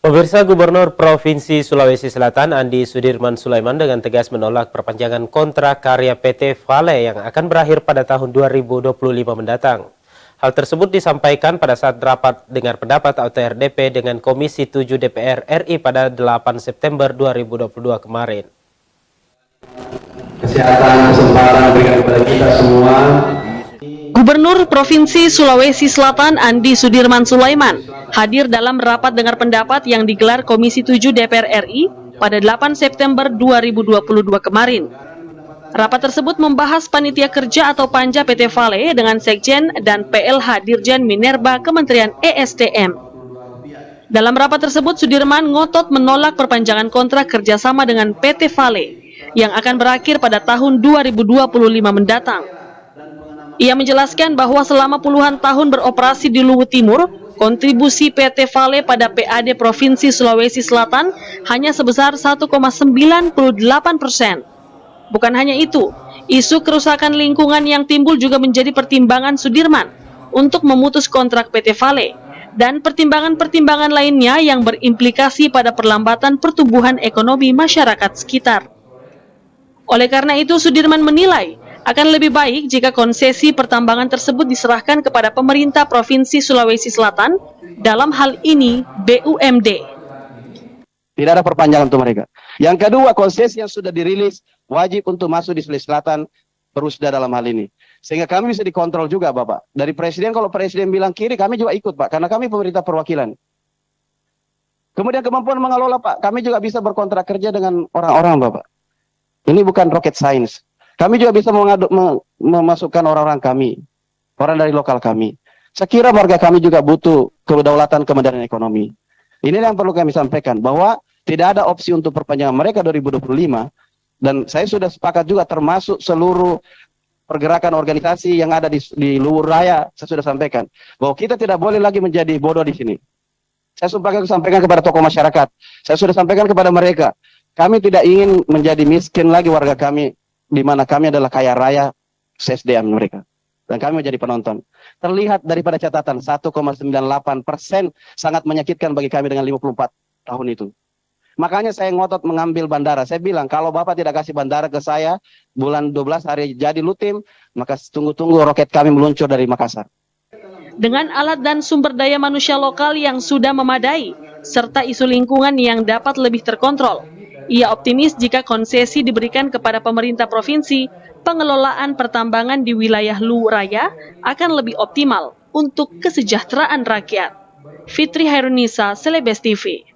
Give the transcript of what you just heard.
Pemirsa, Gubernur Provinsi Sulawesi Selatan Andi Sudirman Sulaiman dengan tegas menolak perpanjangan kontrak karya PT Vale yang akan berakhir pada tahun 2025 mendatang. Hal tersebut disampaikan pada saat rapat dengar pendapat atau RDP dengan Komisi 7 DPR RI pada 8 September 2022 kemarin. Kesehatan, kesempatan berikan kepada kita semua. Gubernur Provinsi Sulawesi Selatan Andi Sudirman Sulaiman hadir dalam rapat dengar pendapat yang digelar Komisi 7 DPR RI pada 8 September 2022 kemarin. Rapat tersebut membahas panitia kerja atau panja PT Vale dengan Sekjen dan PLH Dirjen Minerba Kementerian ESDM. Dalam rapat tersebut, Sudirman ngotot menolak perpanjangan kontrak kerjasama dengan PT Vale yang akan berakhir pada tahun 2025 mendatang. Ia menjelaskan bahwa selama puluhan tahun beroperasi di Luwu Timur, kontribusi PT Vale pada PAD Provinsi Sulawesi Selatan hanya sebesar 1,98%. Bukan hanya itu, isu kerusakan lingkungan yang timbul juga menjadi pertimbangan Sudirman untuk memutus kontrak PT Vale dan pertimbangan-pertimbangan lainnya yang berimplikasi pada perlambatan pertumbuhan ekonomi masyarakat sekitar. Oleh karena itu, Sudirman menilai akan lebih baik jika konsesi pertambangan tersebut diserahkan kepada pemerintah Provinsi Sulawesi Selatan, dalam hal ini BUMD. Tidak ada perpanjangan untuk mereka. Yang kedua, konsesi yang sudah dirilis wajib untuk masuk di Sulawesi Selatan Perusda dalam hal ini. Sehingga kami bisa dikontrol juga, Bapak. Dari Presiden, kalau Presiden bilang kiri, kami juga ikut, Pak. Karena kami pemerintah perwakilan. Kemudian kemampuan mengelola, Pak. Kami juga bisa berkontrak kerja dengan orang-orang, Bapak. Ini bukan rocket science. Kami juga bisa memasukkan orang-orang kami, orang dari lokal kami. Saya kira warga kami juga butuh kedaulatan kemudahan ekonomi. Ini yang perlu kami sampaikan, bahwa tidak ada opsi untuk perpanjangan mereka 2025. Dan saya sudah sepakat juga termasuk seluruh pergerakan organisasi yang ada di luar raya, saya sudah sampaikan, bahwa kita tidak boleh lagi menjadi bodoh di sini. Saya sampaikan kepada tokoh masyarakat, saya sudah sampaikan kepada mereka, kami tidak ingin menjadi miskin lagi warga kami, di mana kami adalah kaya raya SDM mereka. Dan kami menjadi penonton. Terlihat daripada catatan 1,98% sangat menyakitkan bagi kami dengan 54 tahun itu. Makanya saya ngotot mengambil bandara. Saya bilang, kalau Bapak tidak kasih bandara ke saya, bulan 12 hari jadi Lutim, maka tunggu-tunggu roket kami meluncur dari Makassar. Dengan alat dan sumber daya manusia lokal yang sudah memadai, serta isu lingkungan yang dapat lebih terkontrol, ia optimis jika konsesi diberikan kepada pemerintah provinsi, pengelolaan pertambangan di wilayah Luwu Raya akan lebih optimal untuk kesejahteraan rakyat. Fitri Hairunisa, Celebes TV.